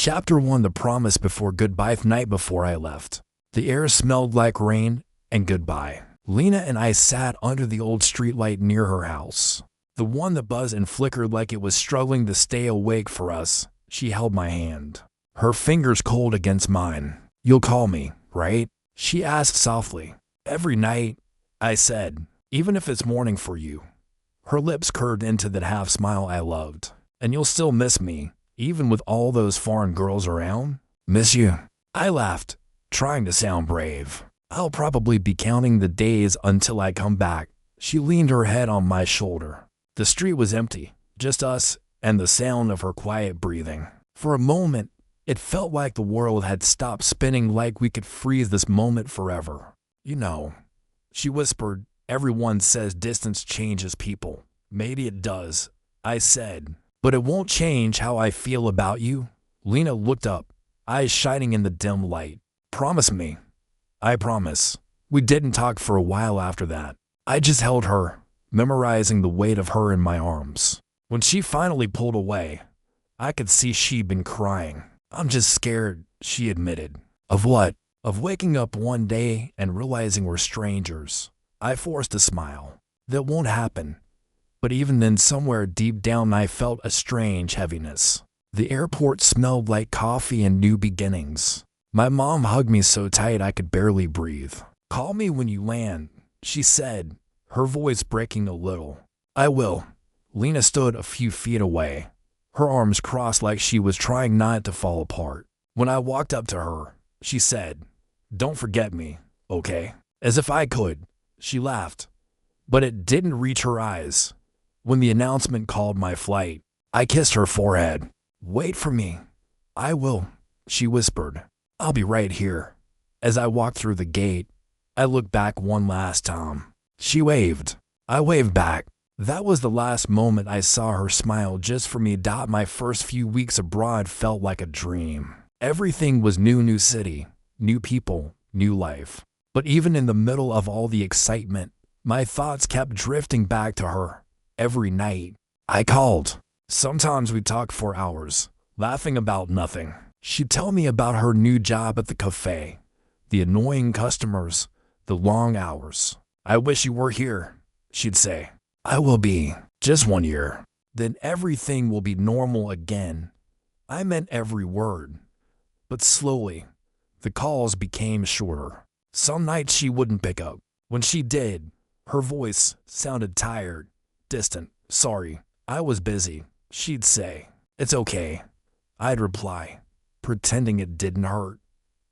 Chapter 1: The Promise Before Goodbye. The night before I left, the air smelled like rain and goodbye. Lena and I sat under the old streetlight near her house, the one that buzzed and flickered like it was struggling to stay awake for us. She held my hand, her fingers cold against mine. "You'll call me, right?" she asked softly. "Every night," I said, "even if it's morning for you." Her lips curved into that half smile I loved. "And you'll still miss me, even with all those foreign girls around?" "Miss you?" I laughed, trying to sound brave. "I'll probably be counting the days until I come back." She leaned her head on my shoulder. The street was empty, just us and the sound of her quiet breathing. For a moment, it felt like the world had stopped spinning, like we could freeze this moment forever. "You know," she whispered, "everyone says distance changes people. Maybe it does," I said, "but it won't change how I feel about you." Lena looked up, eyes shining in the dim light. "Promise me." "I promise." We didn't talk for a while after that. I just held her, memorizing the weight of her in my arms. When she finally pulled away, I could see she'd been crying. "I'm just scared," she admitted. "Of what?" "Of waking up one day and realizing we're strangers." I forced a smile. "That won't happen." But even then, somewhere deep down, I felt a strange heaviness. The airport smelled like coffee and new beginnings. My mom hugged me so tight I could barely breathe. "Call me when you land," she said, her voice breaking a little. "I will." Lena stood a few feet away, her arms crossed like she was trying not to fall apart. When I walked up to her, she said, "Don't forget me, okay?" As if I could. She laughed, but it didn't reach her eyes. When the announcement called my flight, I kissed her forehead. "Wait for me." "I will," she whispered. "I'll be right here." As I walked through the gate, I looked back one last time. She waved. I waved back. That was the last moment I saw her smile just for me. My first few weeks abroad felt like a dream. Everything was new city, new people, new life. But even in the middle of all the excitement, my thoughts kept drifting back to her. Every night, I called. Sometimes we talked for hours, laughing about nothing. She'd tell me about her new job at the cafe, the annoying customers, the long hours. "I wish you were here," she'd say. "I will be. Just 1 year. Then everything will be normal again." I meant every word. But slowly, the calls became shorter. Some nights she wouldn't pick up. When she did, her voice sounded tired, distant. "Sorry, I was busy," she'd say. "It's okay," I'd reply, pretending it didn't hurt.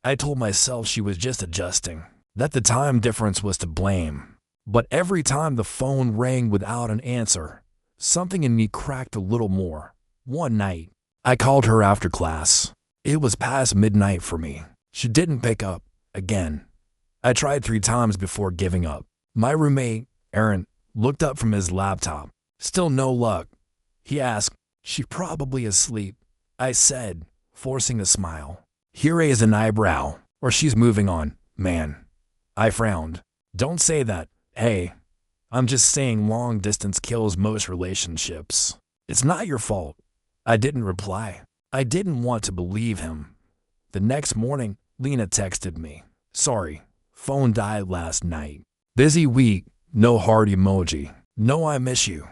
I told myself she was just adjusting, that the time difference was to blame. But every time the phone rang without an answer, something in me cracked a little more. One night, I called her after class. It was past midnight for me. She didn't pick up. Again. I tried 3 times before giving up. My roommate, Aaron, looked up from his laptop. "Still no luck?" He asked. "She probably asleep," I said, forcing a smile. He raised an eyebrow. "Or she's moving on, man." I frowned. "Don't say that. Hey, I'm just saying long distance kills most relationships." "It's not your fault." I didn't reply. I didn't want to believe him. The next morning, Lena texted me. "Sorry, phone died last night. Busy week, no heart emoji. No, I miss you."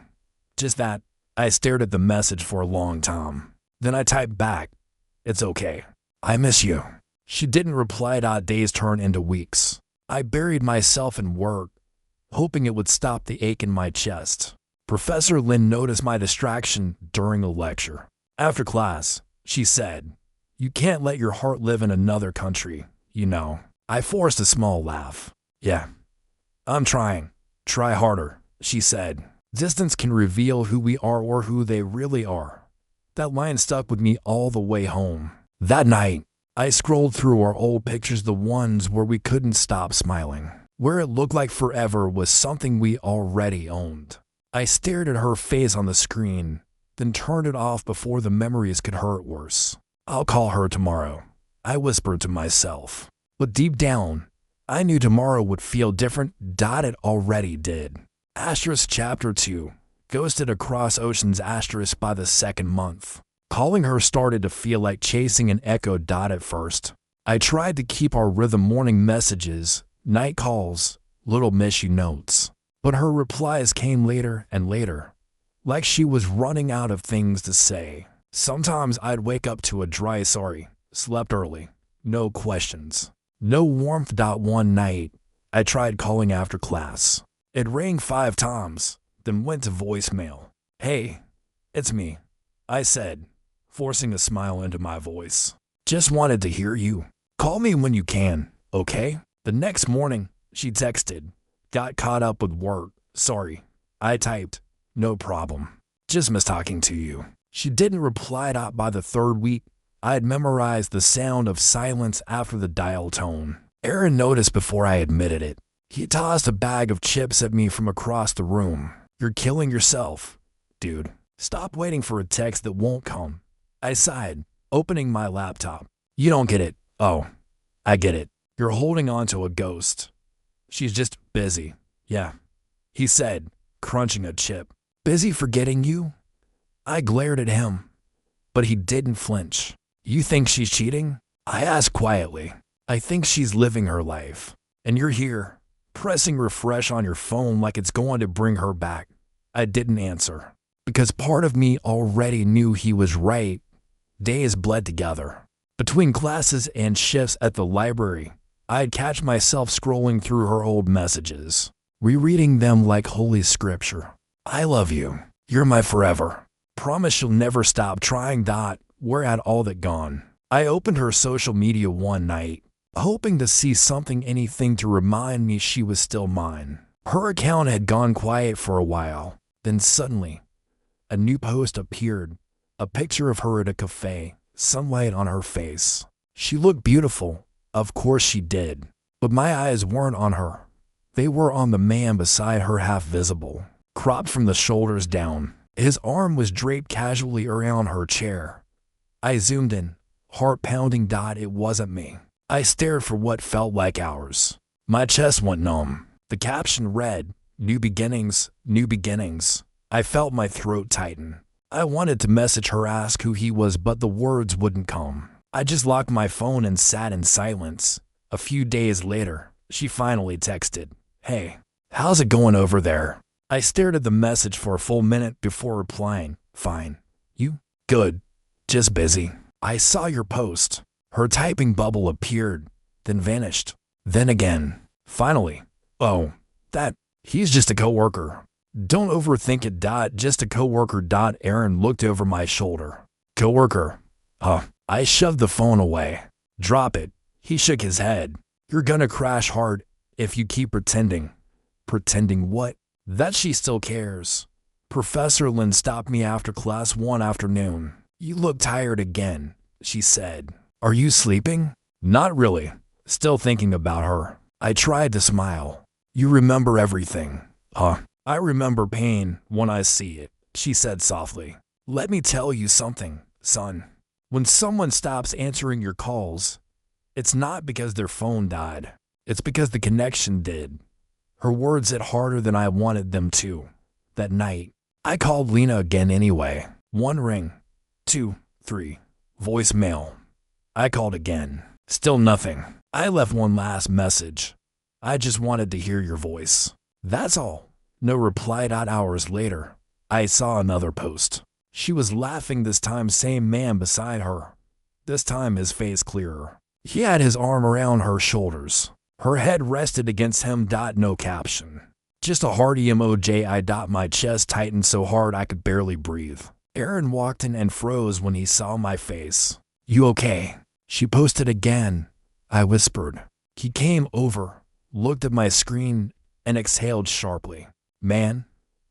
Just that. I stared at the message for a long time. Then I typed back, "It's okay. I miss you." She didn't reply. Days turned into weeks. I buried myself in work, hoping it would stop the ache in my chest. Professor Lin noticed my distraction during a lecture. After class, she said, "You can't let your heart live in another country, you know." I forced a small laugh. "Yeah, I'm trying. Try harder," she said. "Distance can reveal who we are or who they really are." That line stuck with me all the way home. That night, I scrolled through our old pictures, the ones where we couldn't stop smiling, where it looked like forever was something we already owned. I stared at her face on the screen, then turned it off before the memories could hurt worse. "I'll call her tomorrow," I whispered to myself. But deep down, I knew tomorrow would feel different. It already did. Chapter 2. Ghosted across oceans. By the second month, Calling her started to feel like chasing an echo. At first, I tried to keep our rhythm: morning messages, night calls, little miss you notes. But her replies came later and later, like she was running out of things to say. Sometimes I'd wake up to a dry sorry, slept early, no questions, no warmth. One night, I tried calling after class. It rang 5 times, then went to voicemail. "Hey, it's me," I said, forcing a smile into my voice. "Just wanted to hear you. Call me when you can, okay?" The next morning, she texted, "Got caught up with work. Sorry." I typed, "No problem. Just miss talking to you." She didn't reply. By the 3rd week, I had memorized the sound of silence after the dial tone. Aaron noticed before I admitted it. He tossed a bag of chips at me from across the room. "You're killing yourself, dude. Stop waiting for a text that won't come." I sighed, opening my laptop. "You don't get it." "Oh, I get it. You're holding on to a ghost. She's just busy." "Yeah," he said, crunching a chip. "Busy forgetting you?" I glared at him, but he didn't flinch. "You think she's cheating?" I asked quietly. "I think she's living her life. And you're here, pressing refresh on your phone like it's going to bring her back." I didn't answer, because part of me already knew he was right. Days bled together. Between classes and shifts at the library, I'd catch myself scrolling through her old messages, rereading them like holy scripture. "I love you. You're my forever. Promise you'll never stop trying. Where had all that gone?" I opened her social media one night, hoping to see something, anything to remind me she was still mine. Her account had gone quiet for a while. Then suddenly, a new post appeared, a picture of her at a cafe, sunlight on her face. She looked beautiful, of course she did, but my eyes weren't on her. They were on the man beside her, half visible, cropped from the shoulders down. His arm was draped casually around her chair. I zoomed in, heart pounding. It wasn't me. I stared for what felt like hours. My chest went numb. The caption read, "New beginnings, new beginnings." I felt my throat tighten. I wanted to message her, ask who he was, but the words wouldn't come. I just locked my phone and sat in silence. A few days later, she finally texted, "Hey, how's it going over there?" I stared at the message for a full minute before replying, "Fine. You?" "Good. Just busy." "I saw your post." Her typing bubble appeared, then vanished. Then again. Finally, "Oh, he's just a coworker. Don't overthink it. Just a coworker." Aaron looked over my shoulder. "Coworker? Huh." I shoved the phone away. "Drop it." He shook his head. "You're gonna crash hard if you keep pretending." "Pretending what?" "That she still cares." Professor Lynn stopped me after class one afternoon. "You look tired again," she said. "Are you sleeping?" "Not really. Still thinking about her." I tried to smile. "You remember everything, huh?" "I remember pain when I see it," she said softly. "Let me tell you something, son. When someone stops answering your calls, it's not because their phone died. It's because the connection did." Her words hit harder than I wanted them to. That night, I called Lena again anyway. 1 ring, 2, 3, voicemail. I called again. Still nothing. I left one last message. "I just wanted to hear your voice. That's all." No reply. Hours later, I saw another post. She was laughing this time, same man beside her. This time his face clearer. He had his arm around her shoulders. Her head rested against him. No caption. Just a heart emoji. My chest tightened so hard I could barely breathe. Aaron walked in and froze when he saw my face. "You okay?" She posted again. I whispered. He came over, looked at my screen, and exhaled sharply. "Man,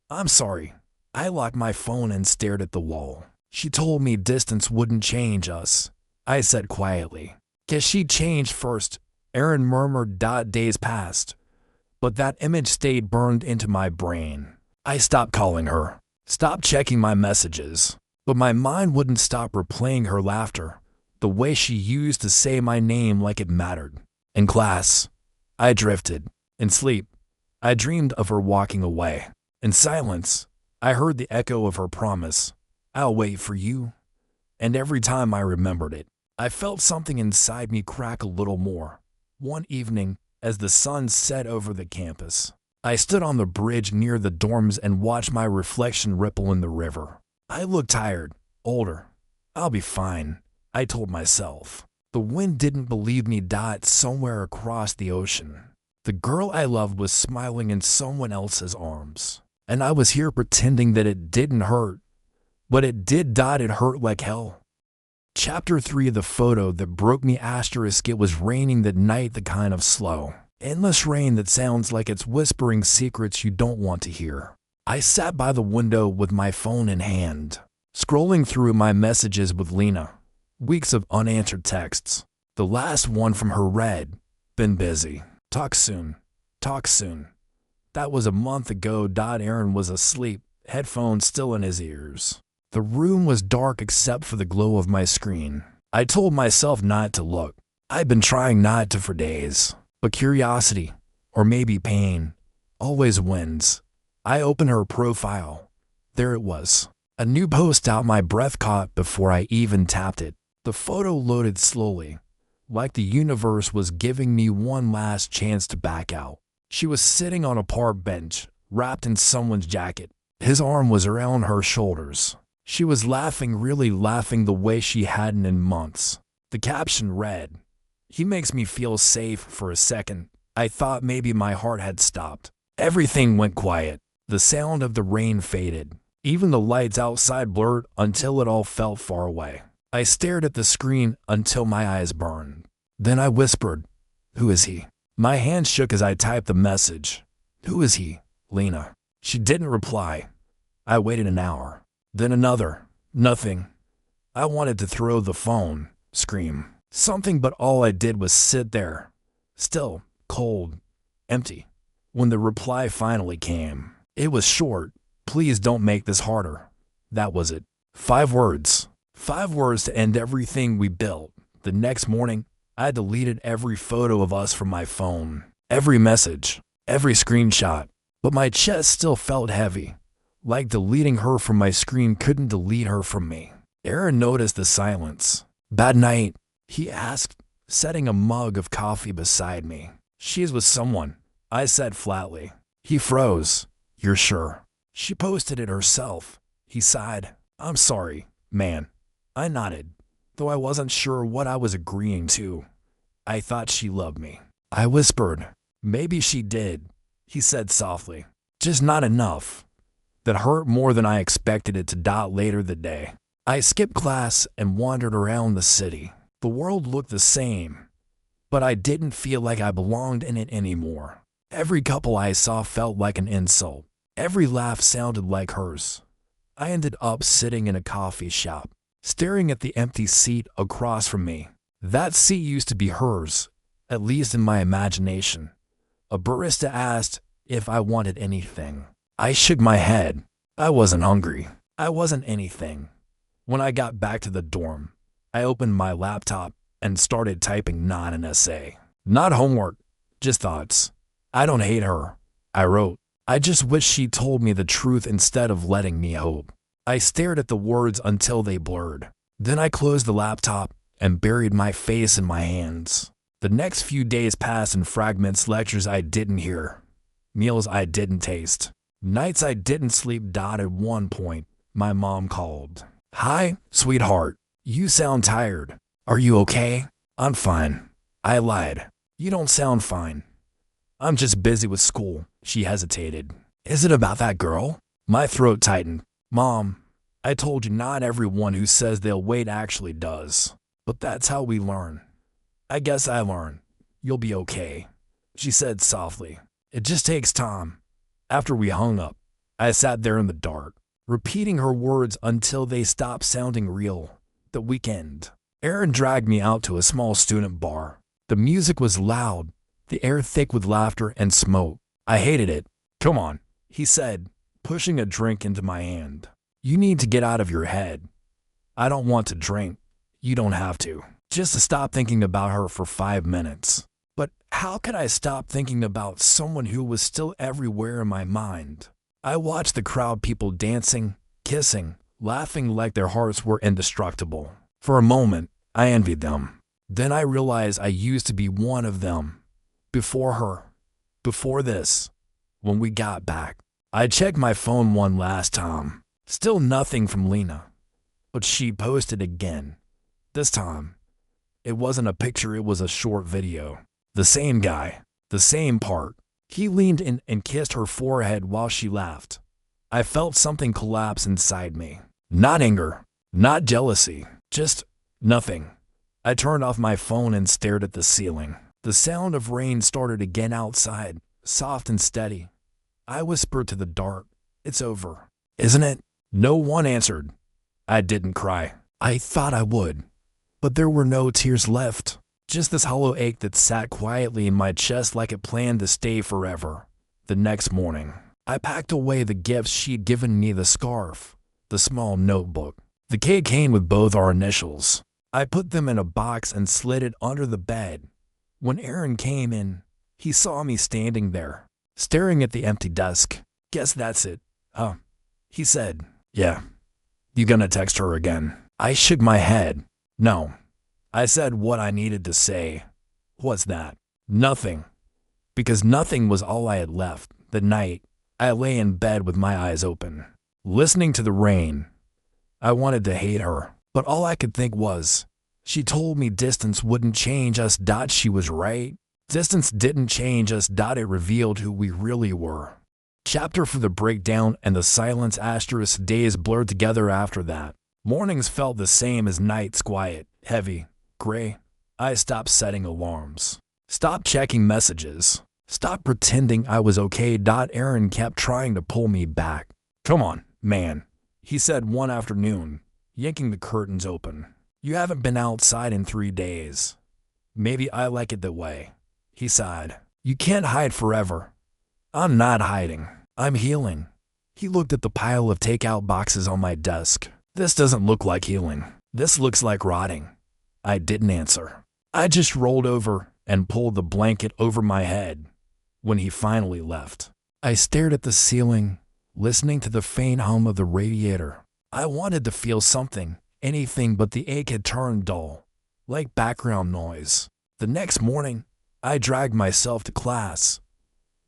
I'm sorry." I locked my phone and stared at the wall. She told me distance wouldn't change us. I said quietly. "Guess she changed first." Aaron murmured. Days passed, but that image stayed burned into my brain. I stopped calling her, stopped checking my messages, but my mind wouldn't stop replaying her laughter, the way she used to say my name like it mattered. In class, I drifted. In sleep, I dreamed of her walking away. In silence, I heard the echo of her promise, "I'll wait for you." And every time I remembered it, I felt something inside me crack a little more. One evening, as the sun set over the campus, I stood on the bridge near the dorms and watched my reflection ripple in the river. I looked tired, older. I'll be fine, I told myself. The wind didn't believe me. Somewhere across the ocean, the girl I loved was smiling in someone else's arms. And I was here pretending that it didn't hurt. But it did. It hurt like hell. Chapter 3 of the photo that broke me. It was raining that night, the kind of slow, endless rain that sounds like it's whispering secrets you don't want to hear. I sat by the window with my phone in hand, scrolling through my messages with Lena. Weeks of unanswered texts. The last one from her read, "Been busy. Talk soon. Talk soon." That was a month ago. Aaron was asleep, headphones still in his ears. The room was dark except for the glow of my screen. I told myself not to look. I'd been trying not to for days. But curiosity, or maybe pain, always wins. I opened her profile. There it was. A new post out. My breath caught before I even tapped it. The photo loaded slowly, like the universe was giving me one last chance to back out. She was sitting on a park bench, wrapped in someone's jacket. His arm was around her shoulders. She was laughing, really laughing the way she hadn't in months. The caption read, "He makes me feel safe." For a second, I thought maybe my heart had stopped. Everything went quiet. The sound of the rain faded. Even the lights outside blurred until it all felt far away. I stared at the screen until my eyes burned. Then I whispered, "Who is he?" My hand shook as I typed the message. "Who is he, Lena?" She didn't reply. I waited an hour. Then another. Nothing. I wanted to throw the phone, scream, something, but all I did was sit there. Still, cold, empty. When the reply finally came, it was short. "Please don't make this harder." That was it. 5 words. 5 words to end everything we built. The next morning, I deleted every photo of us from my phone, every message, every screenshot. But my chest still felt heavy, like deleting her from my screen couldn't delete her from me. Aaron noticed the silence. "Bad night?" he asked, setting a mug of coffee beside me. "She's with someone," I said flatly. He froze. "You're sure?" "She posted it herself," he sighed. "I'm sorry, man." I nodded, though I wasn't sure what I was agreeing to. "I thought she loved me." I whispered. "Maybe she did," he said softly. "Just not enough." That hurt more than I expected it to. Later that day, I skipped class and wandered around the city. The world looked the same, but I didn't feel like I belonged in it anymore. Every couple I saw felt like an insult. Every laugh sounded like hers. I ended up sitting in a coffee shop, staring at the empty seat across from me. That seat used to be hers, at least in my imagination. A barista asked if I wanted anything. I shook my head. I wasn't hungry. I wasn't anything. When I got back to the dorm, I opened my laptop and started typing. Not an essay, not homework, just thoughts. "I don't hate her," I wrote. "I just wish she told me the truth instead of letting me hope." I stared at the words until they blurred. Then I closed the laptop and buried my face in my hands. The next few days passed in fragments. Lectures I didn't hear, meals I didn't taste, nights I didn't sleep. At one point, my mom called. "Hi, sweetheart. You sound tired. Are you okay?" "I'm fine," I lied. "You don't sound fine." "I'm just busy with school." She hesitated. "Is it about that girl?" My throat tightened. "Mom, I told you not everyone who says they'll wait actually does. But that's how we learn." "I guess I learned. You'll be okay," she said softly. "It just takes time." After we hung up, I sat there in the dark, repeating her words until they stopped sounding real. The weekend, Aaron dragged me out to a small student bar. The music was loud, the air thick with laughter and smoke. I hated it. "Come on," he said, pushing a drink into my hand. "You need to get out of your head." "I don't want to drink." "You don't have to. Just to stop thinking about her for 5 minutes." But how could I stop thinking about someone who was still everywhere in my mind? I watched the crowd, people dancing, kissing, laughing like their hearts were indestructible. For a moment, I envied them. Then I realized I used to be one of them. Before her. Before this. When we got back. I checked my phone one last time. Still nothing from Lena. But she posted again. This time, it wasn't a picture, it was a short video. The same guy. The same part. He leaned in and kissed her forehead while she laughed. I felt something collapse inside me. Not anger. Not jealousy. Just nothing. I turned off my phone and stared at the ceiling. The sound of rain started again outside, soft and steady. I whispered to the dark, "It's over, isn't it?" No one answered. I didn't cry. I thought I would. But there were no tears left. Just this hollow ache that sat quietly in my chest like it planned to stay forever. The next morning, I packed away the gifts she'd given me, the scarf, the small notebook. The cake came with both our initials. I put them in a box and slid it under the bed. When Aaron came in, he saw me standing there, staring at the empty desk. "Guess that's it, huh?" he said. "Yeah. You gonna text her again?" I shook my head. "No." I said what I needed to say. "What's that?" "Nothing." Because nothing was all I had left. That night, I lay in bed with my eyes open, listening to the rain. I wanted to hate her, but all I could think was, she told me distance wouldn't change us. She was right. Distance didn't change us. It revealed who we really were. Chapter for the breakdown and the silence. Asterisk. Days blurred together after that. Mornings felt the same as nights, quiet, heavy, gray. I stopped setting alarms. Stopped checking messages. Stopped pretending I was okay. Aaron kept trying to pull me back. "Come on, man," he said one afternoon, yanking the curtains open. "You haven't been outside in 3 days. Maybe I like it that way," he sighed. "You can't hide forever." "I'm not hiding. I'm healing." He looked at the pile of takeout boxes on my desk. "This doesn't look like healing. This looks like rotting." I didn't answer. I just rolled over and pulled the blanket over my head. When he finally left, I stared at the ceiling, listening to the faint hum of the radiator. I wanted to feel something, anything, but the ache had turned dull, like background noise. The next morning, I dragged myself to class,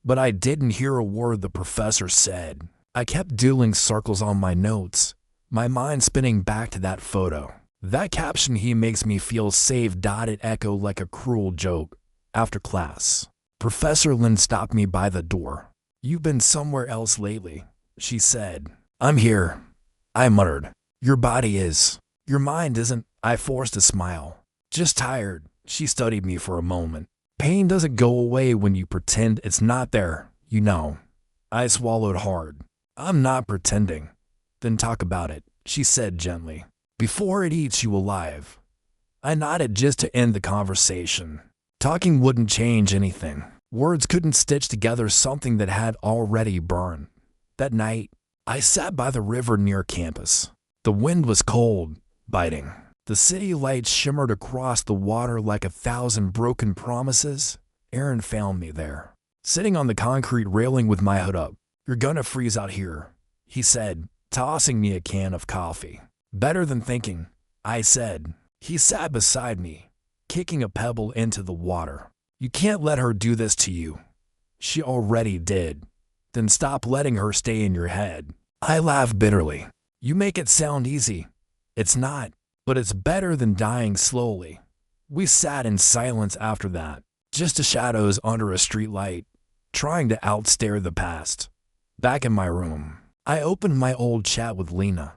but I didn't hear a word the professor said. I kept doing circles on my notes, my mind spinning back to that photo. That caption, "He makes me feel safe." It echoed like a cruel joke. After class, Professor Lynn stopped me by the door. "You've been somewhere else lately," she said. "I'm here," I muttered. "Your body is. Your mind isn't." I forced a smile. "Just tired." She studied me for a moment. "Pain doesn't go away when you pretend it's not there, you know." I swallowed hard. "I'm not pretending." "Then talk about it," she said gently, "before it eats you alive." I nodded just to end the conversation. Talking wouldn't change anything. Words couldn't stitch together something that had already burned. That night, I sat by the river near campus. The wind was cold, biting. The city lights shimmered across the water like 1,000 broken promises. Aaron found me there, sitting on the concrete railing with my hood up. "You're gonna freeze out here," he said, tossing me a can of coffee. "Better than thinking," I said. He sat beside me, kicking a pebble into the water. "You can't let her do this to you." "She already did." "Then stop letting her stay in your head." I laughed bitterly. "You make it sound easy." "It's not, but it's better than dying slowly." We sat in silence after that, just the shadows under a streetlight, trying to outstare the past. Back in my room, I opened my old chat with Lena.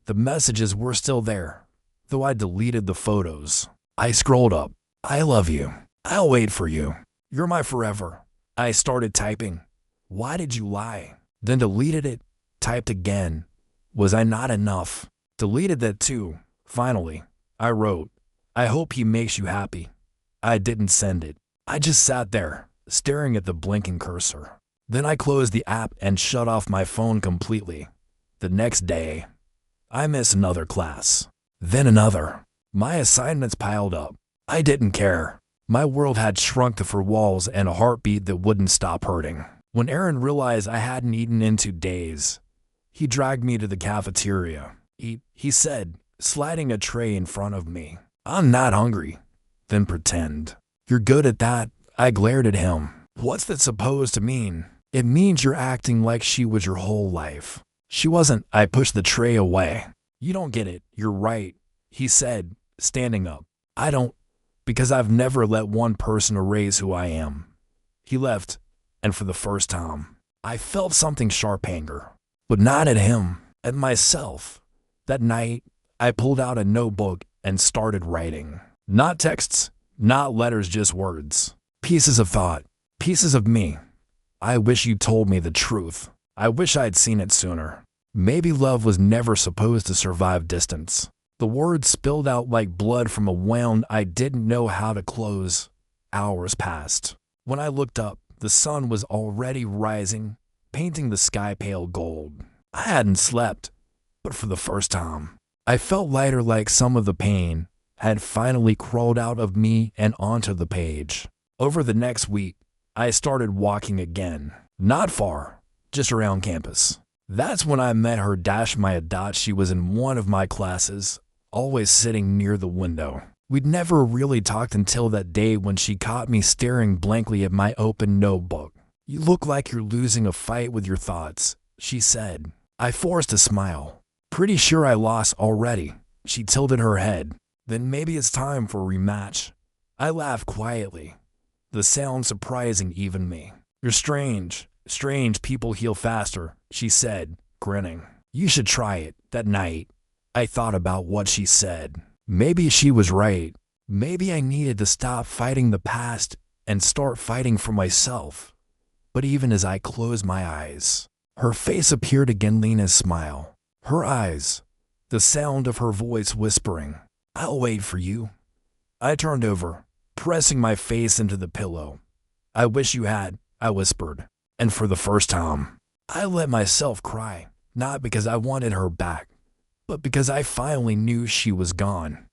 The messages were still there, though I deleted the photos. I scrolled up. "I love you. I'll wait for you. You're my forever." I started typing. "Why did you lie?" Then deleted it. Typed again. Was I not enough? Deleted that too. Finally, I wrote, "I hope he makes you happy." I didn't send it. I just sat there, staring at the blinking cursor. Then I closed the app and shut off my phone completely. The next day, I missed another class. Then another. My assignments piled up. I didn't care. My world had shrunk to 4 walls and a heartbeat that wouldn't stop hurting. When Aaron realized I hadn't eaten in 2 days, he dragged me to the cafeteria. Eat, he said, sliding a tray in front of me. I'm not hungry. Then pretend. You're good at that. I glared at him. What's that supposed to mean? It means you're acting like she was your whole life. She wasn't. I pushed the tray away. You don't get it. You're right, he said, standing up. I don't, because I've never let one person erase who I am. He left, and for the first time, I felt something sharp anger, but not at him, at myself. That night, I pulled out a notebook and started writing. Not texts, not letters, just words. Pieces of thought, pieces of me. I wish you told me the truth. I wish I'd seen it sooner. Maybe love was never supposed to survive distance. The words spilled out like blood from a wound I didn't know how to close. Hours passed. When I looked up, the sun was already rising, painting the sky pale gold. I hadn't slept, but for the first time, I felt lighter, like some of the pain had finally crawled out of me and onto the page. Over the next week, I started walking again. Not far, just around campus. That's when I met her. She was in one of my classes, always sitting near the window. We'd never really talked until that day when she caught me staring blankly at my open notebook. You look like you're losing a fight with your thoughts, she said. I forced a smile. Pretty sure I lost already. She tilted her head. Then maybe it's time for a rematch. I laughed quietly, the sound surprising even me. You're strange. Strange people heal faster, she said, grinning. You should try it. That night, I thought about what she said. Maybe she was right. Maybe I needed to stop fighting the past and start fighting for myself. But even as I closed my eyes, her face appeared again. Lena's smile. Her eyes. The sound of her voice whispering, I'll wait for you. I turned over, pressing my face into the pillow. I wish you had, I whispered. And for the first time, I let myself cry, not because I wanted her back, but because I finally knew she was gone.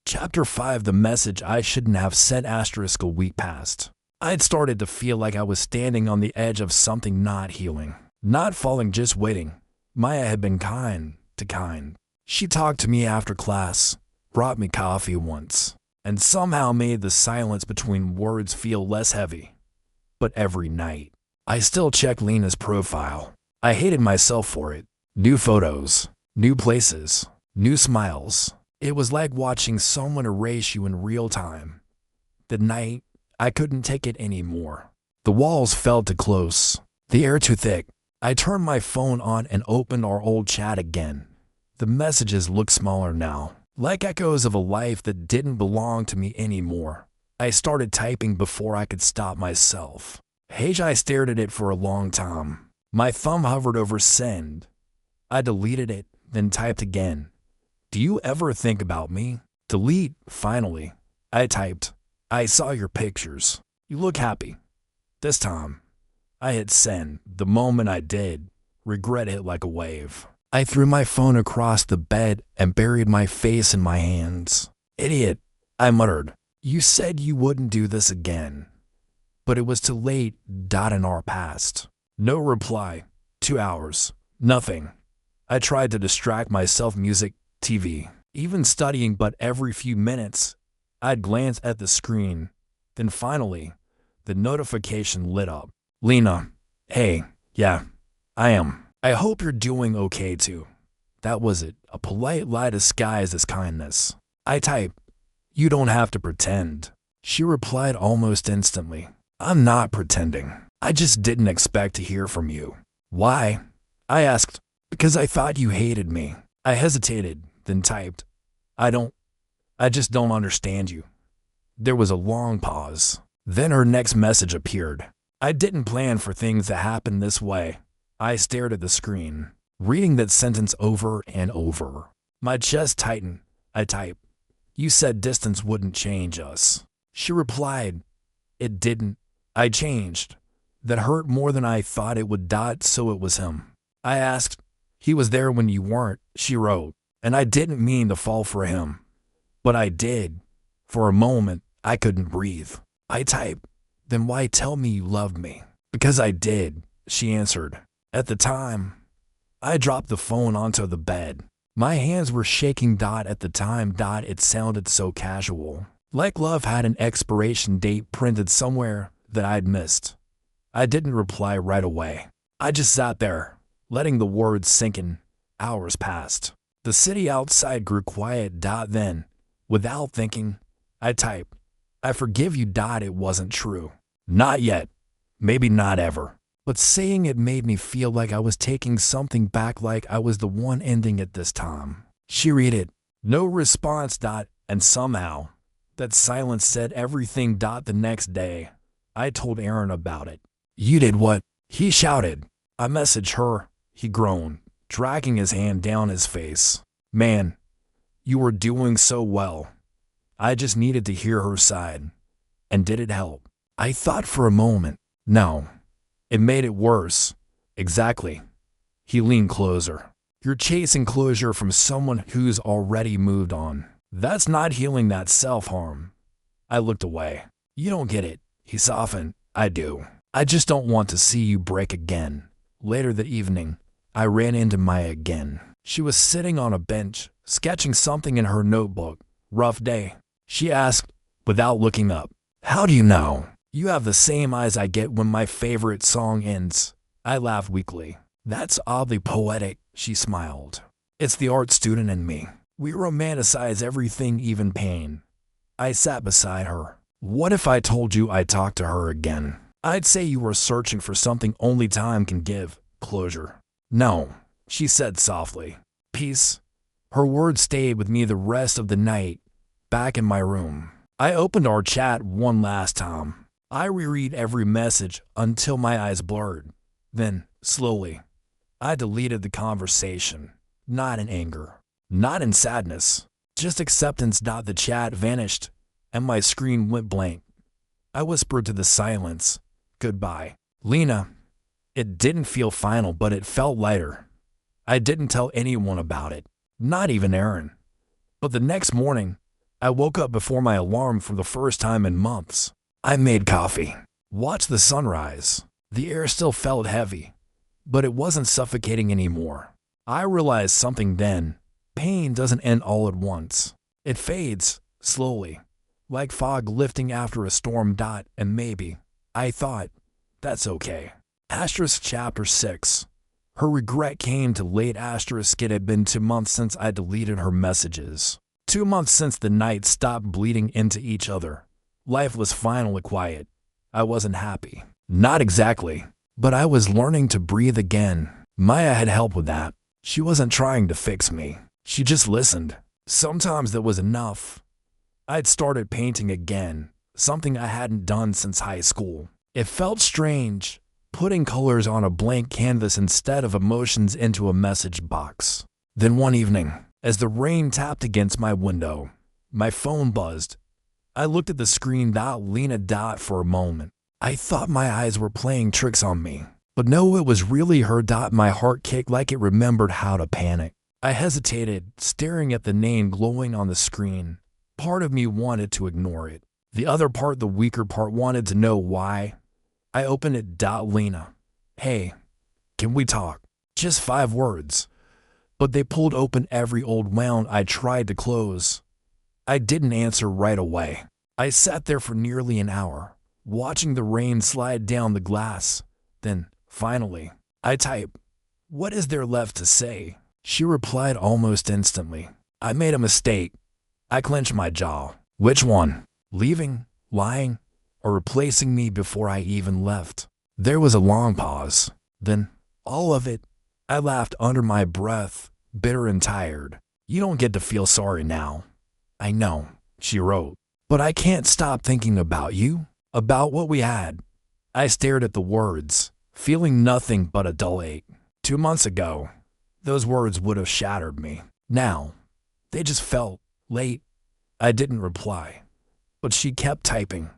Chapter 5. The message I shouldn't have sent. A week passed. I'd started to feel like I was standing on the edge of something, not healing, not falling, just waiting. Maya had been kind. She talked to me after class, brought me coffee once, and somehow made the silence between words feel less heavy. But every night, I still checked Lena's profile. I hated myself for it. New photos, new places, new smiles. It was like watching someone erase you in real time. That night, I couldn't take it anymore. The walls felt too close, the air too thick. I turned my phone on and opened our old chat again. The messages looked smaller now, like echoes of a life that didn't belong to me anymore. I started typing before I could stop myself. I stared at it for a long time. My thumb hovered over send. I deleted it, then typed again. Do you ever think about me? Delete, finally. I typed. I saw your pictures. You look happy. This time, I hit send. The moment I did, regret hit like a wave. I threw my phone across the bed and buried my face in my hands. Idiot, I muttered. You said you wouldn't do this again. But it was too late. In our past. No reply. 2 hours. Nothing. I tried to distract myself, music, TV, even studying, but every few minutes, I'd glance at the screen. Then finally, the notification lit up. Lena, hey, yeah, I am. I hope you're doing okay too. That was it, a polite lie disguised as kindness. I typed, you don't have to pretend. She replied almost instantly. I'm not pretending. I just didn't expect to hear from you. Why? I asked. Because I thought you hated me. I hesitated, then typed. I just don't understand you. There was a long pause. Then her next message appeared. I didn't plan for things to happen this way. I stared at the screen, reading that sentence over and over. My chest tightened. I typed. You said distance wouldn't change us. She replied. It didn't. I changed. That hurt more than I thought it would. So it was him. I asked. He was there when you weren't, she wrote. And I didn't mean to fall for him. But I did. For a moment, I couldn't breathe. I typed. Then why tell me you loved me? Because I did, she answered. At the time, I dropped the phone onto the bed. My hands were shaking. At the time. It sounded so casual. Like love had an expiration date printed somewhere that I'd missed. I didn't reply right away. I just sat there, letting the words sink in. Hours passed. The city outside grew quiet. Then, without thinking, I typed, "I forgive you." It wasn't true. Not yet. Maybe not ever. But saying it made me feel like I was taking something back, like I was the one ending it this time. She read it. No response. And somehow, that silence said everything. The next day, I told Aaron about it. "You did what?" he shouted. "I messaged her," he groaned, dragging his hand down his face. "Man, you were doing so well. I just needed to hear her side." "And did it help?" I thought for a moment. "No. It made it worse." "Exactly." He leaned closer. "You're chasing closure from someone who's already moved on. That's not healing, that's self-harm." I looked away. "You don't get it." He softened. "I do. I just don't want to see you break again." Later that evening, I ran into Maya again. She was sitting on a bench, sketching something in her notebook. "Rough day?" she asked, without looking up. "How do you know?" "You have the same eyes I get when my favorite song ends." I laughed weakly. "That's oddly poetic," she smiled. "It's the art student in me. We romanticize everything, even pain." I sat beside her. "What if I told you I talked to her again? I'd say you were searching for something only time can give, closure." "No," she said softly. "Peace." Her words stayed with me the rest of the night. Back in my room, I opened our chat one last time. I reread every message until my eyes blurred. Then, slowly, I deleted the conversation. Not in anger, not in sadness, just acceptance. The chat vanished, and my screen went blank. I whispered to the silence, "Goodbye, Lena." It didn't feel final, but it felt lighter. I didn't tell anyone about it, not even Aaron. But the next morning, I woke up before my alarm for the first time in months. I made coffee, watched the sunrise. The air still felt heavy, but it wasn't suffocating anymore. I realized something then. Pain doesn't end all at once. It fades, slowly, like fog lifting after a storm. And maybe, I thought, that's okay. Chapter 6. Her regret came too late. It had been 2 months since I deleted her messages. 2 months since the nights stopped bleeding into each other. Life was finally quiet. I wasn't happy. Not exactly. But I was learning to breathe again. Maya had helped with that. She wasn't trying to fix me. She just listened. Sometimes that was enough. I'd started painting again, something I hadn't done since high school. It felt strange, putting colors on a blank canvas instead of emotions into a message box. Then one evening, as the rain tapped against my window, my phone buzzed. I looked at the screen. Lena. For a moment, I thought my eyes were playing tricks on me. But no, it was really her. My heart kicked like it remembered how to panic. I hesitated, staring at the name glowing on the screen. Part of me wanted to ignore it. The other part, the weaker part, wanted to know why. I opened it. "Lena. Hey, can we talk?" Just 5 words. But they pulled open every old wound I tried to close. I didn't answer right away. I sat there for nearly an hour, watching the rain slide down the glass. Then, finally, I typed, "What is there left to say?" She replied almost instantly, "I made a mistake." I clenched my jaw. Which one? Leaving, lying, or replacing me before I even left? There was a long pause. Then, all of it. I laughed under my breath, bitter and tired. "You don't get to feel sorry now." "I know," she wrote, "but I can't stop thinking about you, about what we had." I stared at the words, feeling nothing but a dull ache. 2 months ago, those words would have shattered me. Now, they just felt late. I didn't reply, but she kept typing.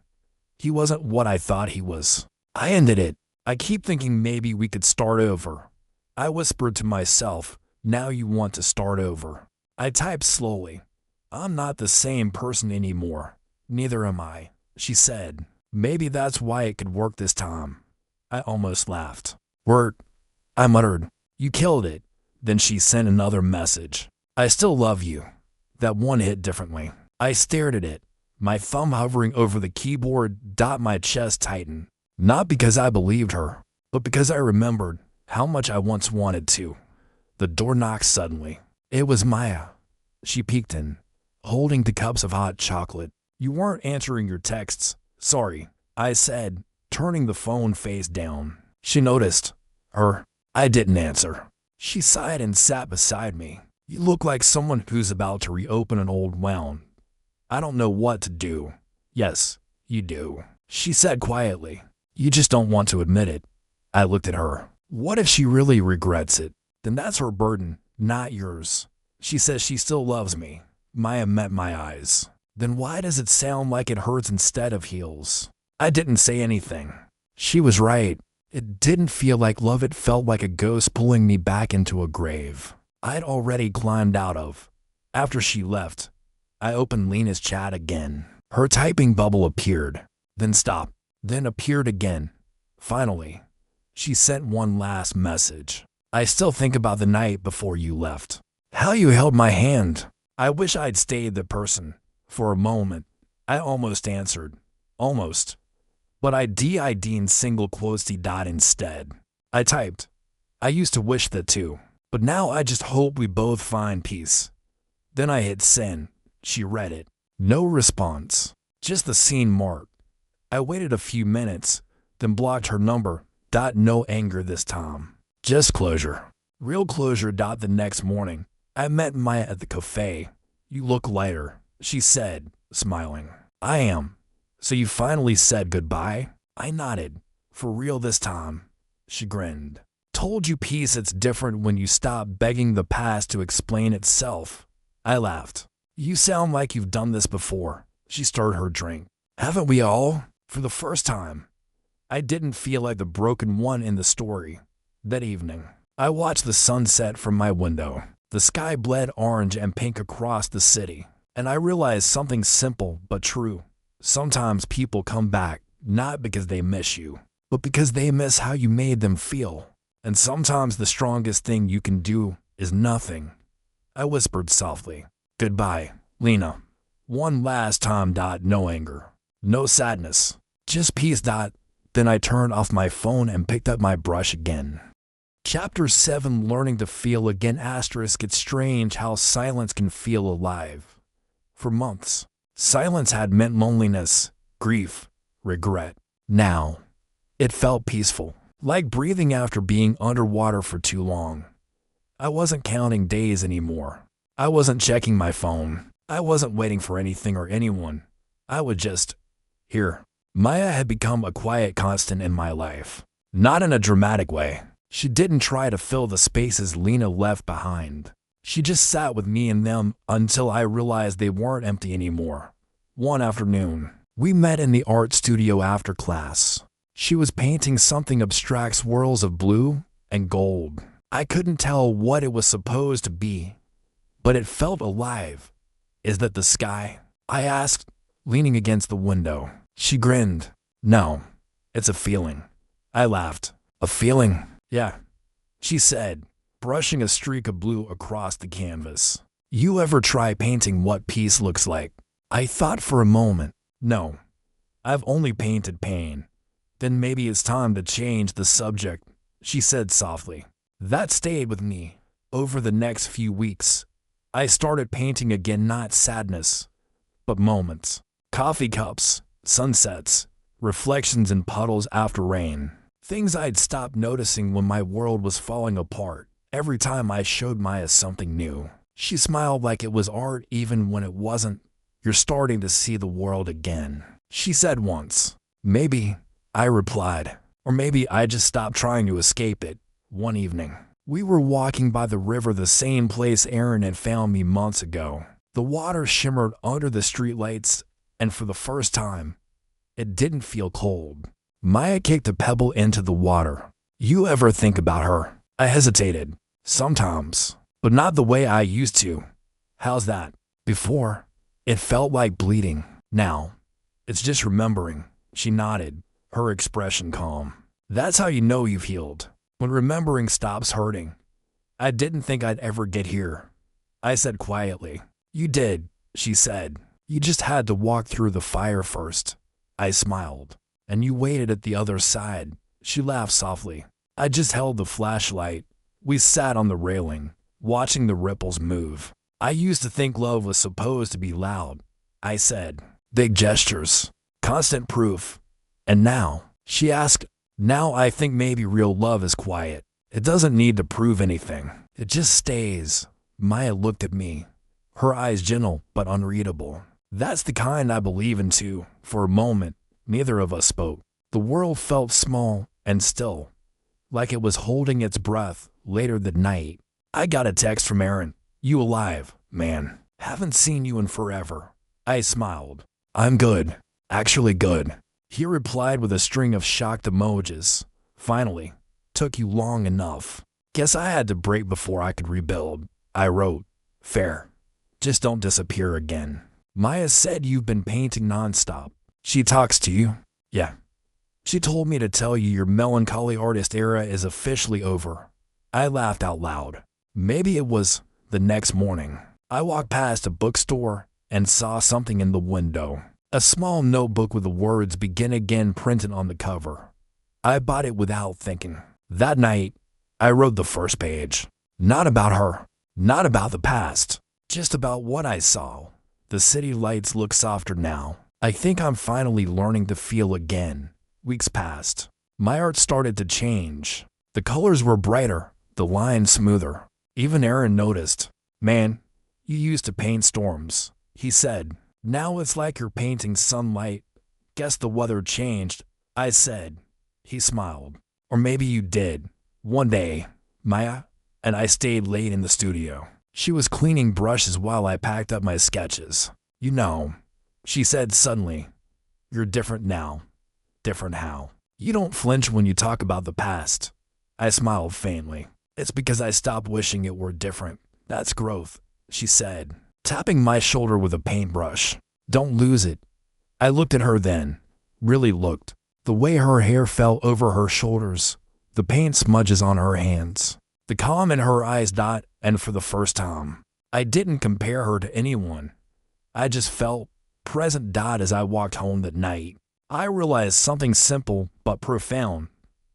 "He wasn't what I thought he was." I ended it. "I keep thinking maybe we could start over." I whispered to myself, "Now you want to start over." I typed slowly, "I'm not the same person anymore." "Neither am I," she said. "Maybe that's why it could work this time." I almost laughed. "Word," I muttered. "You killed it." Then she sent another message. I still love you. That one hit differently. I stared at it, my thumb hovering over the keyboard. My chest tightened. Not because I believed her, but because I remembered how much I once wanted to. The door knocked suddenly. It was Maya. She peeked in, holding the cups of hot chocolate. You weren't answering your texts. Sorry, I said, turning the phone face down. She noticed. I didn't answer. She sighed and sat beside me. You look like someone who's about to reopen an old wound. I don't know what to do. Yes, you do, she said quietly. You just don't want to admit it. I looked at her. What if she really regrets it? Then that's her burden, not yours. She says she still loves me. Maya met my eyes. Then why does it sound like it hurts instead of heals? I didn't say anything. She was right. It didn't feel like love. It felt like a ghost pulling me back into a grave I'd already climbed out of. After she left, I opened Lena's chat again. Her typing bubble appeared, then stopped, then appeared again. Finally, she sent one last message. I still think about the night before you left. How you held my hand. I wish I'd stayed the person. For a moment, I almost answered. Almost. But I did single quotes dot instead. I typed. I used to wish that too. But now I just hope we both find peace. Then I hit send. She read it. No response. Just the scene mark. I waited a few minutes, then blocked her number. No anger this time. Just closure. Real closure. The next morning, I met Maya at the cafe. You look lighter, she said, smiling. I am. So you finally said goodbye? I nodded. For real this time. She grinned. Told you peace. It's different when you stop begging the past to explain itself. I laughed. You sound like you've done this before. She stirred her drink. Haven't we all? For the first time. I didn't feel like the broken one in the story. That evening, I watched the sunset from my window. The sky bled orange and pink across the city. And I realized something simple but true. Sometimes people come back, not because they miss you, but because they miss how you made them feel. And sometimes the strongest thing you can do is nothing. I whispered softly. Goodbye, Lena. One last time. No anger. No sadness. Just peace. Then I turned off my phone and picked up my brush again. Chapter 7. Learning to feel again. It's strange how silence can feel alive. For months, silence had meant loneliness, grief, regret. Now, it felt peaceful, like breathing after being underwater for too long. I wasn't counting days anymore. I wasn't checking my phone. I wasn't waiting for anything or anyone. I would just hear. Maya had become a quiet constant in my life. Not in a dramatic way. She didn't try to fill the spaces Lena left behind. She just sat with me in them until I realized they weren't empty anymore. One afternoon, we met in the art studio after class. She was painting something abstract, swirls of blue and gold. I couldn't tell what it was supposed to be, but it felt alive. Is that the sky? I asked, leaning against the window. She grinned. No, it's a feeling. I laughed. A feeling? Yeah, she said, brushing a streak of blue across the canvas. You ever try painting what peace looks like? I thought for a moment. No, I've only painted pain. Then maybe it's time to change the subject, she said softly. That stayed with me. Over the next few weeks, I started painting again, not sadness, but moments. Coffee cups, sunsets, reflections in puddles after rain. Things I'd stopped noticing when my world was falling apart. Every time I showed Maya something new, she smiled like it was art even when it wasn't. You're starting to see the world again, she said once. Maybe, I replied, or maybe I just stopped trying to escape it. One evening, we were walking by the river, the same place Aaron had found me months ago. The water shimmered under the streetlights, and for the first time, it didn't feel cold. Maya kicked a pebble into the water. You ever think about her? I hesitated. Sometimes, but not the way I used to. How's that? Before, it felt like bleeding. Now, it's just remembering. She nodded, her expression calm. That's how you know you've healed. When remembering stops hurting. I didn't think I'd ever get here. I said quietly. You did, she said. You just had to walk through the fire first. I smiled. And you waited at the other side. She laughed softly. I just held the flashlight. We sat on the railing, watching the ripples move. I used to think love was supposed to be loud, I said. Big gestures, constant proof. And now, she asked, now I think maybe real love is quiet. It doesn't need to prove anything. It just stays. Maya looked at me, her eyes gentle but unreadable. That's the kind I believe in too. For a moment, neither of us spoke. The world felt small and still, like it was holding its breath. Later that night, I got a text from Aaron. You alive, man. Haven't seen you in forever. I smiled. I'm good. Actually good. He replied with a string of shocked emojis. Finally, took you long enough. Guess I had to break before I could rebuild. I wrote, fair. Just don't disappear again. Maya said you've been painting nonstop. She talks to you? Yeah. She told me to tell you your melancholy artist era is officially over. I laughed out loud. Maybe it was the next morning. I walked past a bookstore and saw something in the window. A small notebook with the words Begin Again printed on the cover. I bought it without thinking. That night, I wrote the first page. Not about her, not about the past, just about what I saw. The city lights look softer now. I think I'm finally learning to feel again. Weeks passed. My art started to change. The colors were brighter, the lines smoother. Even Aaron noticed. Man, you used to paint storms, he said. Now it's like you're painting sunlight. Guess the weather changed, I said. He smiled. Or maybe you did. One day, Maya and I stayed late in the studio. She was cleaning brushes while I packed up my sketches. You know, she said suddenly, you're different now. Different how? You don't flinch when you talk about the past. I smiled faintly. It's because I stopped wishing it were different. That's growth, she said, tapping my shoulder with a paintbrush. Don't lose it. I looked at her then, really looked. The way her hair fell over her shoulders, the paint smudges on her hands, the calm in her eyes. And for the first time, I didn't compare her to anyone. I just felt present. As I walked home that night, I realized something simple but profound.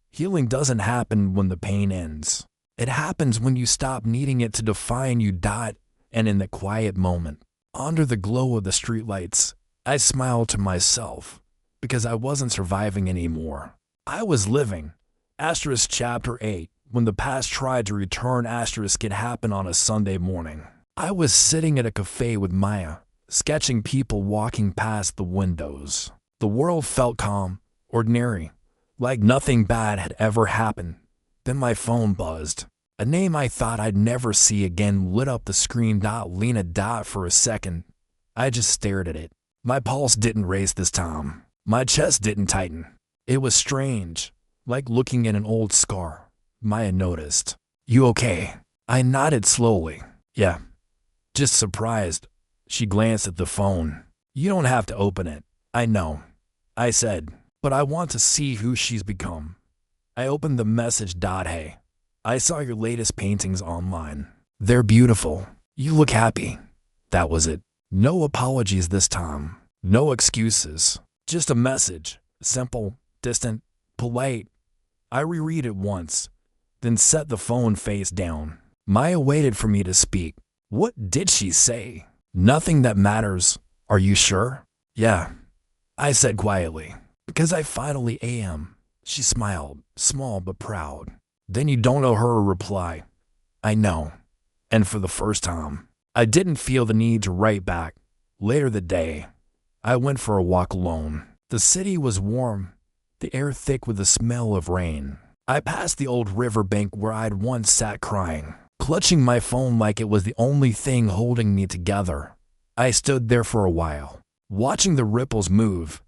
Healing doesn't happen when the pain ends. It happens when you stop needing it to define you. And in the quiet moment, under the glow of the streetlights, I smiled to myself because I wasn't surviving anymore. I was living. Chapter 8. When the past tried to return. It happened on a Sunday morning. I was sitting at a cafe with Maya, sketching people walking past the windows. The world felt calm, ordinary, like nothing bad had ever happened. Then my phone buzzed. A name I thought I'd never see again lit up the screen. Lena. For a second, I just stared at it. My pulse didn't race this time. My chest didn't tighten. It was strange, like looking at an old scar. Maya noticed. You okay? I nodded slowly. Yeah. Just surprised. She glanced at the phone. You don't have to open it. I know, I said, but I want to see who she's become. I opened the message. Hey, I saw your latest paintings online. They're beautiful. You look happy. That was it. No apologies this time. No excuses. Just a message. Simple, distant, polite. I reread it once, then set the phone face down. Maya waited for me to speak. What did she say? Nothing that matters. Are you sure? Yeah, I said quietly. Because I finally am. She smiled, small but proud. Then you don't owe her a reply. I know. And for the first time, I didn't feel the need to write back. Later that day, I went for a walk alone. The city was warm, the air thick with the smell of rain. I passed the old riverbank where I'd once sat crying, clutching my phone like it was the only thing holding me together. I stood there for a while, watching the ripples move.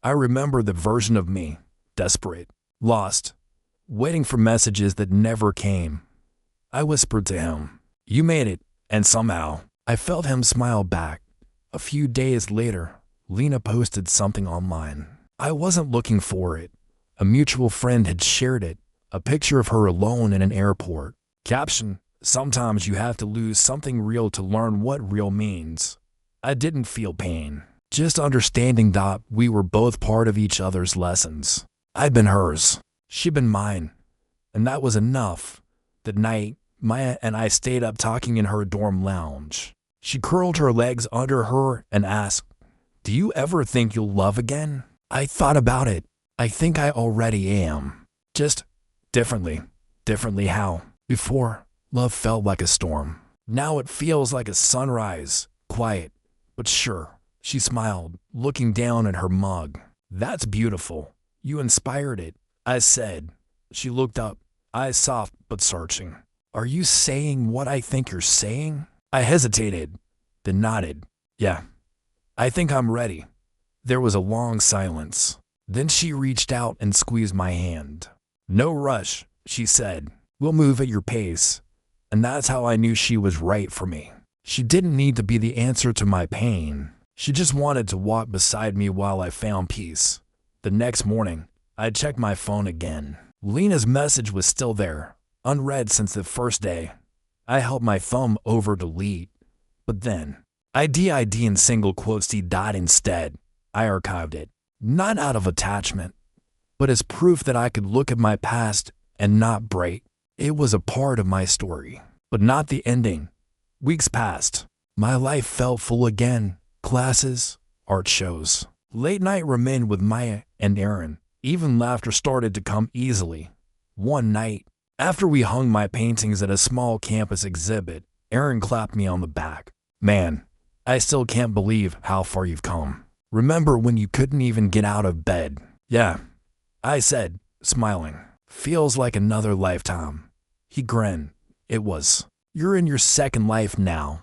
I remember the version of me, desperate, lost, waiting for messages that never came. I whispered to him, "You made it," and somehow, I felt him smile back. A few days later, Lena posted something online. I wasn't looking for it. A mutual friend had shared it, a picture of her alone in an airport. Caption, Sometimes you have to lose something real to learn what real means. I didn't feel pain, just understanding that we were both part of each other's lessons. I'd been hers, she'd been mine, and that was enough. That night, Maya and I stayed up talking in her dorm lounge. She curled her legs under her and asked, "Do you ever think you'll love again?" I thought about it. I think I already am. Just differently. Differently how? Before, love felt like a storm. Now it feels like a sunrise, quiet, but sure. She smiled, looking down at her mug. "That's beautiful. You inspired it," I said. She looked up, eyes soft but searching. "Are you saying what I think you're saying?" I hesitated, then nodded. "Yeah, I think I'm ready." There was a long silence. Then she reached out and squeezed my hand. "No rush," she said. "We'll move at your pace." And that's how I knew she was right for me. She didn't need to be the answer to my pain. She just wanted to walk beside me while I found peace. The next morning, I checked my phone again. Lena's message was still there, unread since the first day. I held my thumb over delete, but then I did in single quotes dot instead. I archived it, not out of attachment, but as proof that I could look at my past and not break. It was a part of my story, but not the ending. Weeks passed. My life felt full again. Classes, art shows. Late night remained with Maya and Aaron. Even laughter started to come easily. One night, after we hung my paintings at a small campus exhibit, Aaron clapped me on the back. "Man, I still can't believe how far you've come. Remember when you couldn't even get out of bed?" "Yeah," I said, smiling. "Feels like another lifetime." He grinned. "It was. You're in your second life now."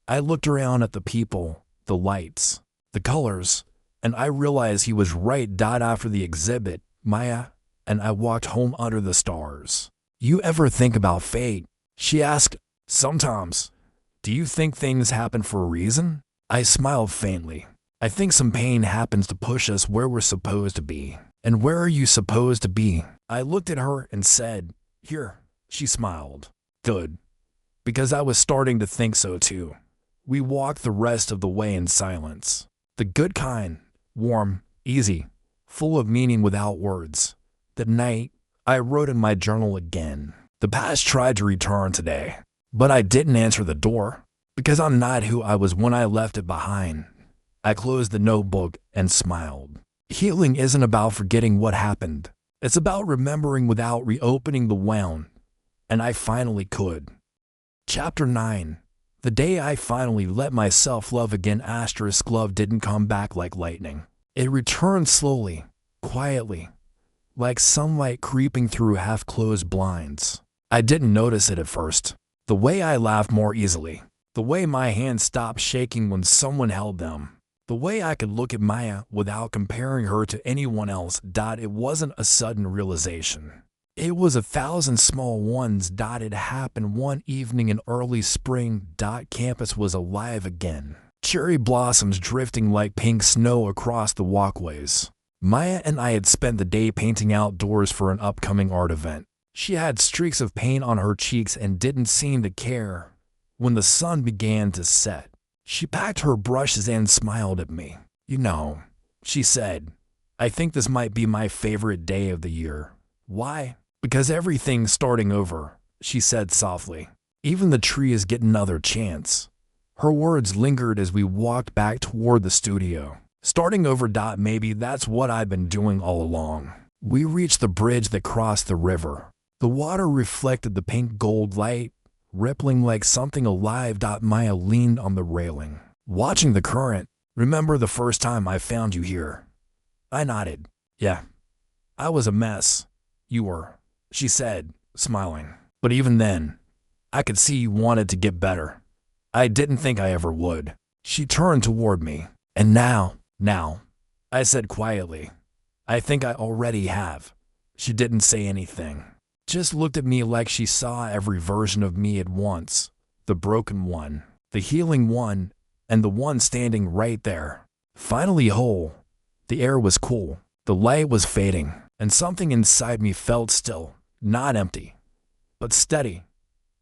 I looked around at the people, the lights, the colors, and I realized he was right. After the exhibit, Maya and I walked home under the stars. "You ever think about fate?" she asked. "Sometimes. Do you think things happen for a reason?" I smiled faintly. "I think some pain happens to push us where we're supposed to be." "And where are you supposed to be?" I looked at her and said, "Here." She smiled. "Good." Because I was starting to think so too. We walked the rest of the way in silence. The good kind, warm, easy, full of meaning without words. That night, I wrote in my journal again. The past tried to return today, but I didn't answer the door, because I'm not who I was when I left it behind. I closed the notebook and smiled. Healing isn't about forgetting what happened. It's about remembering without reopening the wound. And I finally could. Chapter 9. The day I finally let myself love again. Love didn't come back like lightning. It returned slowly, quietly, like sunlight creeping through half-closed blinds. I didn't notice it at first. The way I laughed more easily. The way my hands stopped shaking when someone held them. The way I could look at Maya without comparing her to anyone else. It wasn't a sudden realization. It was 1,000 small ones. It happened one evening in early spring. Campus was alive again. Cherry blossoms drifting like pink snow across the walkways. Maya and I had spent the day painting outdoors for an upcoming art event. She had streaks of paint on her cheeks and didn't seem to care. When the sun began to set, she packed her brushes and smiled at me. "You know," she said, "I think this might be my favorite day of the year." "Why?" "Because everything's starting over," she said softly. "Even the trees get another chance." Her words lingered as we walked back toward the studio. Starting over. Maybe that's what I've been doing all along. We reached the bridge that crossed the river. The water reflected the pink gold light, rippling like something alive. Maya leaned on the railing, watching the current. "Remember the first time I found you here?" I nodded. "Yeah. I was a mess. You were," she said, smiling. "But even then, I could see you wanted to get better. I didn't think I ever would." She turned toward me. "And now," I said quietly, "I think I already have." She didn't say anything. Just looked at me like she saw every version of me at once. The broken one, the healing one, and the one standing right there. Finally whole. The air was cool. The light was fading, and something inside me felt still. Not empty, but steady.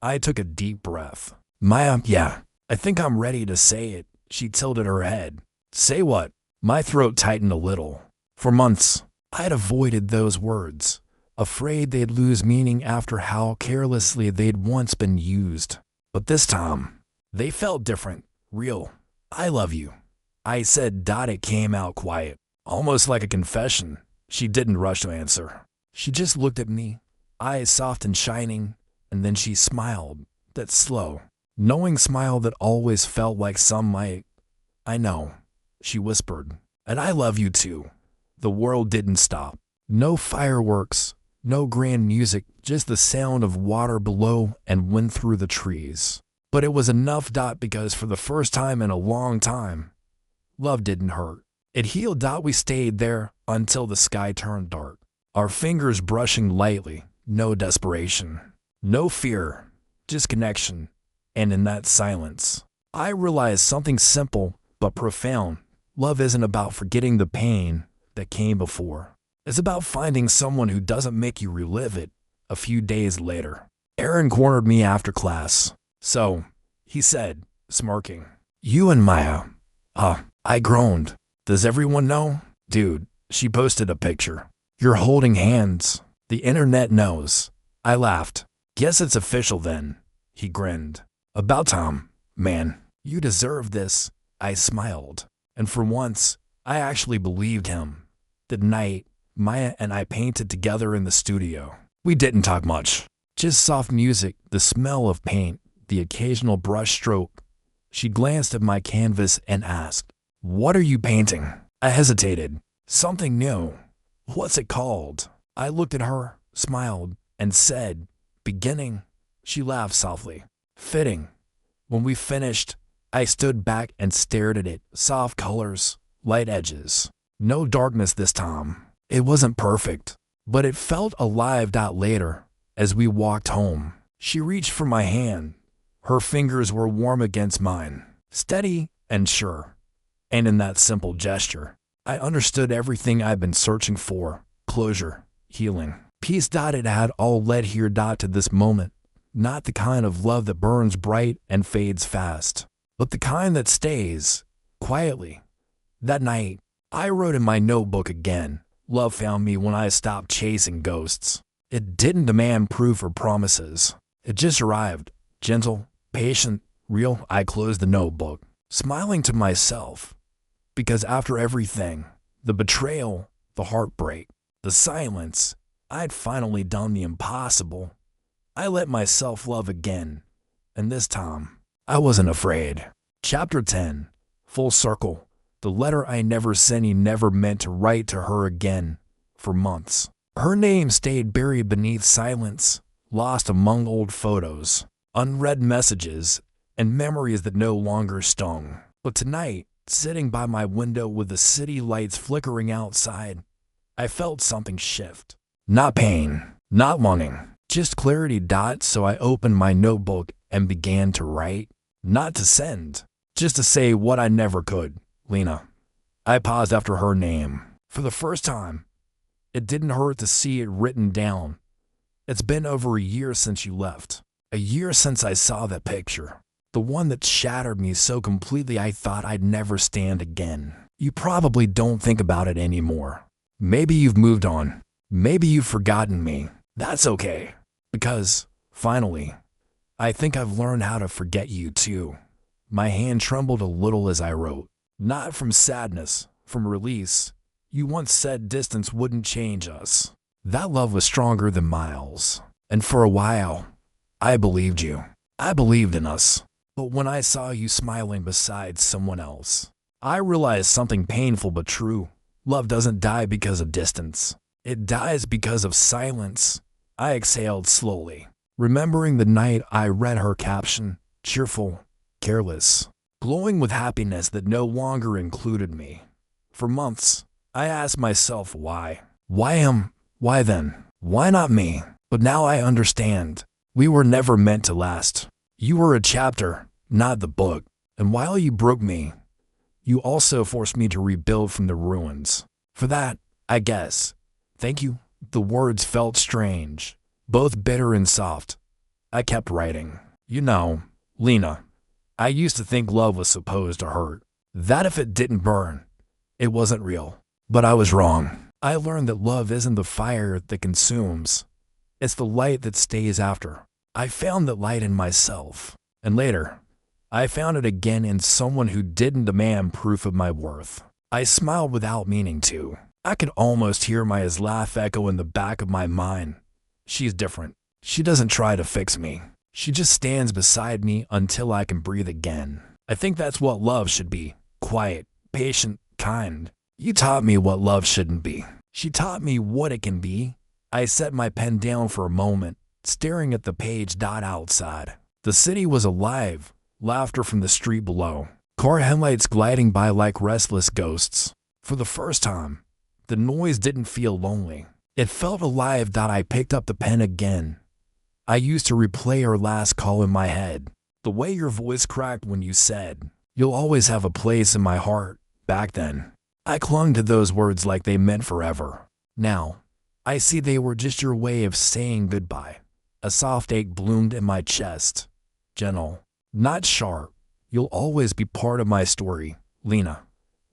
I took a deep breath. Maya, yeah, I think I'm ready to say it. She tilted her head. Say what? My throat tightened a little. For months, I'd avoided those words, afraid they'd lose meaning after how carelessly they'd once been used. But this time, they felt different, real. I love you. I said. It came out quiet, almost like a confession. She didn't rush to answer. She just looked at me, eyes soft and shining, and then she smiled, that slow, knowing smile that always felt like some might. I know, she whispered, and I love you too. The world didn't stop. No fireworks, no grand music, just the sound of water below and wind through the trees. But it was enough. Because for the first time in a long time, love didn't hurt. It healed. We stayed there until the sky turned dark, our fingers brushing lightly, no desperation, no fear, just connection. And in that silence, I realized something simple but profound. Love isn't about forgetting the pain that came before. It's about finding someone who doesn't make you relive it a few days later. Aaron cornered me after class. So, he said, smirking, you and Maya. I groaned. Does everyone know? Dude, she posted a picture. You're holding hands. The internet knows. I laughed. Guess it's official then. He grinned. About time, man. You deserve this. I smiled. And for once, I actually believed him. That night, Maya and I painted together in the studio. We didn't talk much. Just soft music, the smell of paint, the occasional brush stroke. She glanced at my canvas and asked, what are you painting? I hesitated. Something new. What's it called? I looked at her, smiled, and said, beginning. She laughed softly. Fitting. When we finished, I stood back and stared at it. Soft colors, light edges. No darkness this time. It wasn't perfect, but it felt alive. Later, as we walked home, she reached for my hand. Her fingers were warm against mine, steady and sure. And in that simple gesture, I understood everything I'd been searching for: closure, healing, peace. It had all led here. To this moment, not the kind of love that burns bright and fades fast, but the kind that stays quietly. That night, I wrote in my notebook again. Love found me when I stopped chasing ghosts. It didn't demand proof or promises. It just arrived, gentle, patient, real. I closed the notebook, smiling to myself. Because after everything, the betrayal, the heartbreak, the silence, I'd finally done the impossible. I let myself love again. And this time, I wasn't afraid. Chapter 10. Full circle. The letter I never sent. He never meant to write to her again. For months, her name stayed buried beneath silence, lost among old photos, unread messages, and memories that no longer stung. But tonight, sitting by my window with the city lights flickering outside, I felt something shift. Not pain, not longing, just clarity. So I opened my notebook and began to write. Not to send, just to say what I never could. Lena. I paused after her name. For the first time, it didn't hurt to see it written down. It's been over a year since you left. A year since I saw that picture. The one that shattered me so completely I thought I'd never stand again. You probably don't think about it anymore. Maybe you've moved on. Maybe you've forgotten me. That's okay. Because, finally, I think I've learned how to forget you too. My hand trembled a little as I wrote. Not from sadness, from release. You once said distance wouldn't change us. That love was stronger than miles. And for a while, I believed you. I believed in us. But when I saw you smiling beside someone else, I realized something painful but true. Love doesn't die because of distance. It dies because of silence. I exhaled slowly, remembering the night I read her caption, cheerful, careless, glowing with happiness that no longer included me. For months, I asked myself why. Why him? Why then? Why not me? But now I understand. We were never meant to last. You were a chapter, not the book. And while you broke me, you also forced me to rebuild from the ruins. For that, I guess, thank you. The words felt strange, both bitter and soft. I kept writing. You know, Lena, I used to think love was supposed to hurt. That if it didn't burn, it wasn't real. But I was wrong. I learned that love isn't the fire that consumes. It's the light that stays after. I found that light in myself. And later, I found it again in someone who didn't demand proof of my worth. I smiled without meaning to. I could almost hear Maya's laugh echo in the back of my mind. She's different. She doesn't try to fix me. She just stands beside me until I can breathe again. I think that's what love should be. Quiet, patient, kind. You taught me what love shouldn't be. She taught me what it can be. I set my pen down for a moment, staring at the page outside. The city was alive, laughter from the street below. Car headlights gliding by like restless ghosts. For the first time, the noise didn't feel lonely. It felt alive. I picked up the pen again. I used to replay our last call in my head. The way your voice cracked when you said, "You'll always have a place in my heart," back then. I clung to those words like they meant forever. Now, I see they were just your way of saying goodbye. A soft ache bloomed in my chest. Gentle, not sharp. You'll always be part of my story, Lena.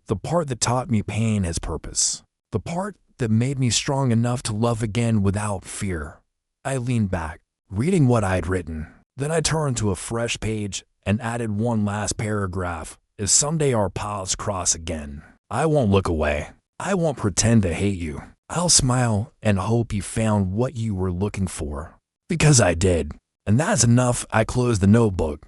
The part that taught me pain has purpose. The part that made me strong enough to love again without fear. I leaned back, reading what I'd written. Then I turned to a fresh page and added one last paragraph. If someday our paths cross again, I won't look away. I won't pretend to hate you. I'll smile and hope you found what you were looking for. Because I did. And that's enough. I closed the notebook.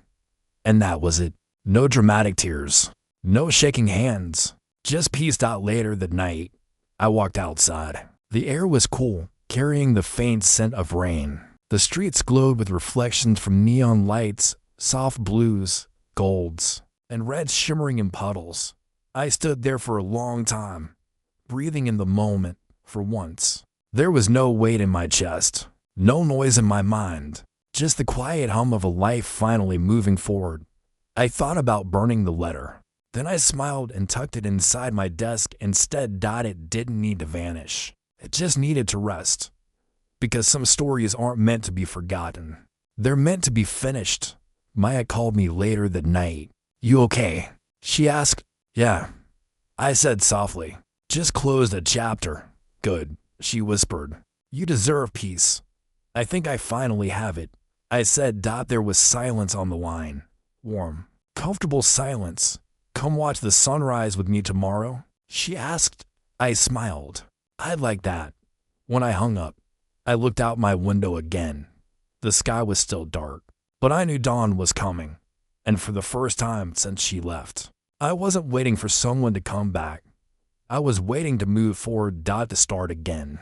And that was it. No dramatic tears. No shaking hands. Just peace. Later that night, I walked outside. The air was cool, carrying the faint scent of rain. The streets glowed with reflections from neon lights, soft blues, golds, and reds shimmering in puddles. I stood there for a long time, breathing in the moment for once. There was no weight in my chest, no noise in my mind, just the quiet hum of a life finally moving forward. I thought about burning the letter. Then I smiled and tucked it inside my desk instead. It didn't need to vanish. It just needed to rest. Because some stories aren't meant to be forgotten. They're meant to be finished. Maya called me later that night. "You okay?" she asked. "Yeah," I said softly. "Just closed a chapter." "Good," she whispered. "You deserve peace." "I think I finally have it," I said. There was silence on the line. Warm, comfortable silence. "Come watch the sunrise with me tomorrow?" she asked. I smiled. "I'd like that." When I hung up, I looked out my window again. The sky was still dark, but I knew dawn was coming. And for the first time since she left, I wasn't waiting for someone to come back. I was waiting to move forward. To start again.